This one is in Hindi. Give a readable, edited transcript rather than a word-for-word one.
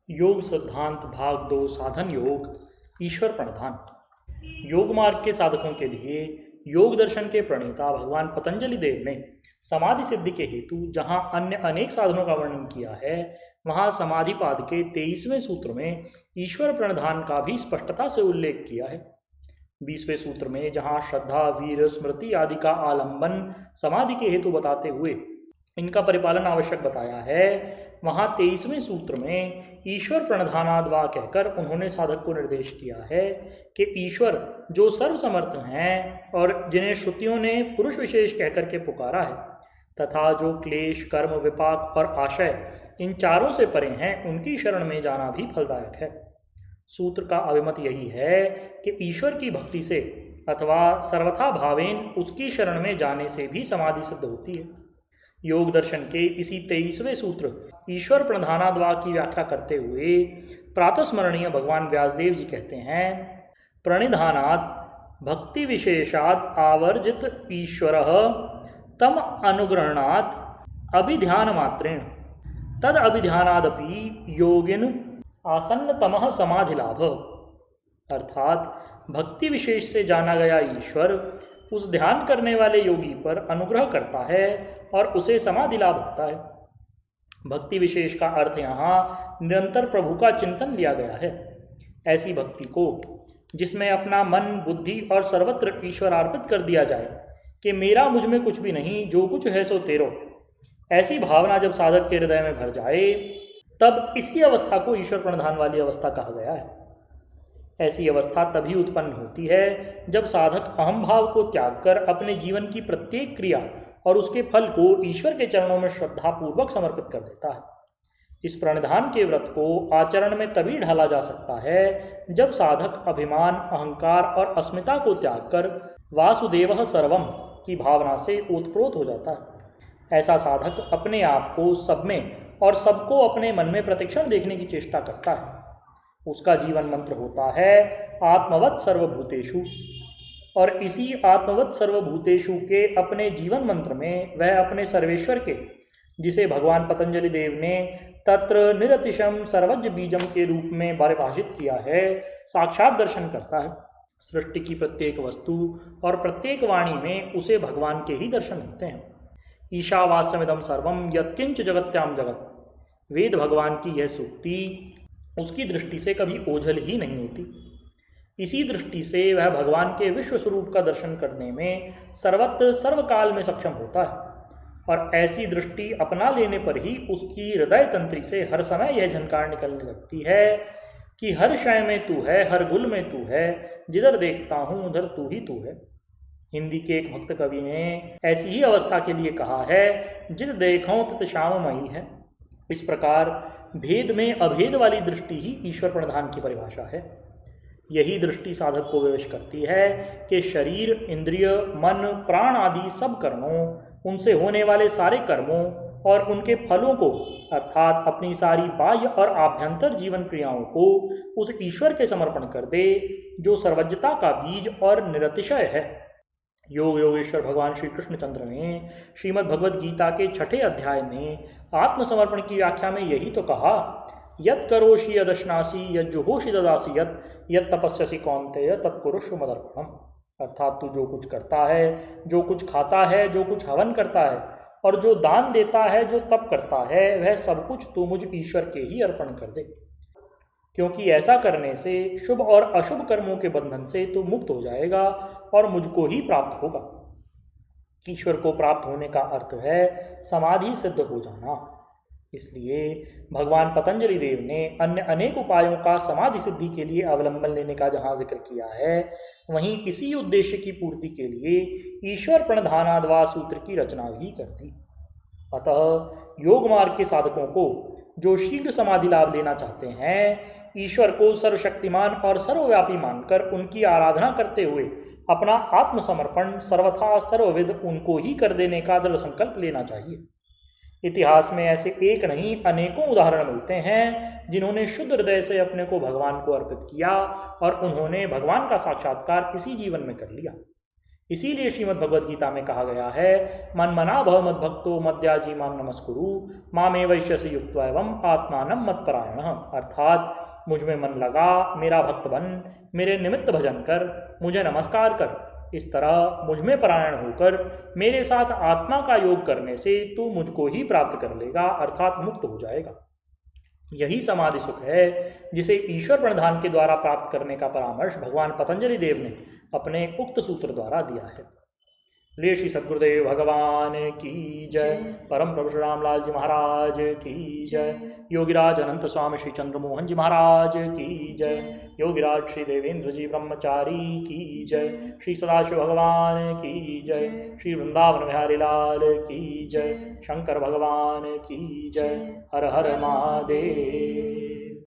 योग सिद्धांत भाग 2 साधन योग ईश्वर प्रणिधान। योग मार्ग के साधकों के लिए योग दर्शन के प्रणेता भगवान पतंजलि देव ने समाधि सिद्धि के हेतु जहाँ अन्य अनेक साधनों का वर्णन किया है, वहाँ समाधिपाद के 23वें सूत्र में ईश्वर प्रणिधान का भी स्पष्टता से उल्लेख किया है। 20वें सूत्र में जहाँ श्रद्धा, वीर, स्मृति आदि का आलंबन समाधि के हेतु बताते हुए इनका परिपालन आवश्यक बताया है, वहाँ 23वें सूत्र में ईश्वर प्रणिधानाद्वा कहकर उन्होंने साधक को निर्देश किया है कि ईश्वर जो सर्वसमर्थ हैं और जिन्हें श्रुतियों ने पुरुष विशेष कहकर के पुकारा है तथा जो क्लेश, कर्म, विपाक और आशय इन चारों से परे हैं, उनकी शरण में जाना भी फलदायक है। सूत्र का अभिमत यही है कि ईश्वर की भक्ति से अथवा सर्वथा भावेन उसकी शरण में जाने से भी समाधि सिद्ध होती है। योग दर्शन के इसी 23वें सूत्र ईश्वर प्रणिधानाद्वा की व्याख्या करते हुए प्रातस्मरणीय भगवान व्यासदेव जी कहते हैं, प्रणिधानात् भक्ति विशेषाद आवर्जित ईश्वर तम अनुग्रहणात् अभिध्यान मात्रेण तद अभिध्यानादपि योगिन आसन्नतमः समाधि लाभ। अर्थात भक्ति विशेष से जाना गया ईश्वर उस ध्यान करने वाले योगी पर अनुग्रह करता है और उसे समाधि लाभ होता है। भक्ति विशेष का अर्थ यहाँ निरंतर प्रभु का चिंतन लिया गया है। ऐसी भक्ति को जिसमें अपना मन, बुद्धि और सर्वत्र ईश्वर अर्पित कर दिया जाए कि मेरा मुझ में कुछ भी नहीं, जो कुछ है सो तेरो, ऐसी भावना जब साधक के हृदय में भर जाए तब इसी अवस्था को ईश्वर प्रणिधान वाली अवस्था कहा गया है। ऐसी अवस्था तभी उत्पन्न होती है जब साधक अहम भाव को त्याग कर अपने जीवन की प्रत्येक क्रिया और उसके फल को ईश्वर के चरणों में श्रद्धापूर्वक समर्पित कर देता है। इस प्रणिधान के व्रत को आचरण में तभी ढाला जा सकता है जब साधक अभिमान, अहंकार और अस्मिता को त्याग कर वासुदेवः सर्वम की भावना से ओतप्रोत हो जाता है। ऐसा साधक अपने आप को सब में और सबको अपने मन में प्रतिक्षण देखने की चेष्टा करता है। उसका जीवन मंत्र होता है आत्मवत् सर्वभूतेषु, और इसी आत्मवत् सर्वभूतेषु के अपने जीवन मंत्र में वह अपने सर्वेश्वर के, जिसे भगवान पतंजलि देव ने तत्र निरतिशम सर्वज्ञ बीजम के रूप में परिभाषित किया है, साक्षात दर्शन करता है। सृष्टि की प्रत्येक वस्तु और प्रत्येक वाणी में उसे भगवान के ही दर्शन होते हैं। ईशावास्यमिदं सर्वम यत्किंच जगत्याम जगत, वेद भगवान की यह सूक्ति उसकी दृष्टि से कभी ओझल ही नहीं होती। इसी दृष्टि से वह भगवान के विश्व स्वरूप का दर्शन करने में सर्वत्र सर्वकाल में सक्षम होता है, और ऐसी दृष्टि अपना लेने पर ही उसकी हृदय तंत्री से हर समय यह झनकार निकलने लगती है कि हर शय में तू है, हर गुल में तू है, जिधर देखता हूँ उधर तू ही तू है। हिंदी के एक भक्त कवि ने ऐसी ही अवस्था के लिए कहा है, जित देखूं तित श्याममयी है। इस प्रकार भेद में अभेद वाली दृष्टि ही ईश्वर प्रणिधान की परिभाषा है। यही दृष्टि साधक को विवश करती है कि शरीर, इंद्रिय, मन, प्राण आदि सब कर्मों, उनसे होने वाले सारे कर्मों और उनके फलों को, अर्थात अपनी सारी बाह्य और आभ्यंतर जीवन क्रियाओं को उस ईश्वर के समर्पण कर दे जो सर्वज्ञता का बीज और निरतिशय है। योग योगेश्वर भगवान श्री कृष्णचंद्र ने श्रीमद् भगवद गीता के 6ठे अध्याय में आत्मसमर्पण की व्याख्या में यही तो कहा, यत् करोषि यदश्नासि यज्जुहोषि ददासि यत् तपस्यसि कौन्तेय तत्कुरुष्व मदर्पणम्। अर्थात तू जो कुछ करता है, जो कुछ खाता है, जो कुछ हवन करता है और जो दान देता है, जो तप करता है, वह सब कुछ तू मुझ ईश्वर के ही अर्पण कर दे, क्योंकि ऐसा करने से शुभ और अशुभ कर्मों के बंधन से तू मुक्त हो जाएगा और मुझको ही प्राप्त होगा। ईश्वर को प्राप्त होने का अर्थ है समाधि सिद्ध हो जाना। इसलिए भगवान पतंजलि देव ने अन्य अनेक उपायों का समाधि सिद्धि के लिए अवलंबन लेने का जहाँ जिक्र किया है, वहीं इसी उद्देश्य की पूर्ति के लिए ईश्वर प्रणिधानाद्वा सूत्र की रचना भी कर दी। अतः योग मार्ग के साधकों को जो शीघ्र समाधि लाभ लेना चाहते हैं, ईश्वर को सर्वशक्तिमान और सर्वव्यापी मानकर उनकी आराधना करते हुए अपना आत्मसमर्पण सर्वथा सर्वविद उनको ही कर देने का दृढ़ संकल्प लेना चाहिए। इतिहास में ऐसे एक नहीं अनेकों उदाहरण मिलते हैं जिन्होंने शुद्ध हृदय से अपने को भगवान को अर्पित किया और उन्होंने भगवान का साक्षात्कार इसी जीवन में कर लिया। इसीलिए श्रीमद् भगवद गीता में कहा गया है, मन मना भव मद भक्तो मद्याजी माम नमस्कुरु मामे वैश्यसि युक्त्वा एवं आत्मानं मत्परायण। अर्थात मुझ में मन लगा, मेरा भक्त बन, मेरे निमित्त भजन कर, मुझे नमस्कार कर। इस तरह मुझ में परायण होकर मेरे साथ आत्मा का योग करने से तू मुझको ही प्राप्त कर लेगा, अर्थात मुक्त हो जाएगा। यही समाधि सुख है जिसे ईश्वर प्रणिधान के द्वारा प्राप्त करने का परामर्श भगवान पतंजलि देव ने अपने उक्त सूत्र द्वारा दिया है। ले श्री सद्गुरुदेव भगवान की जय। परम प्रभु श्री रामलाल जी महाराज की जय। योगिराज अनंत स्वामी श्री चंद्रमोहन जी महाराज की जय। योगिराज श्री देवेंद्र जी ब्रह्मचारी की जय। श्री सदाशिव भगवान की जय। श्री वृंदावन बिहारी लाल की जय। शंकर भगवान की जय। हर हर महादेव।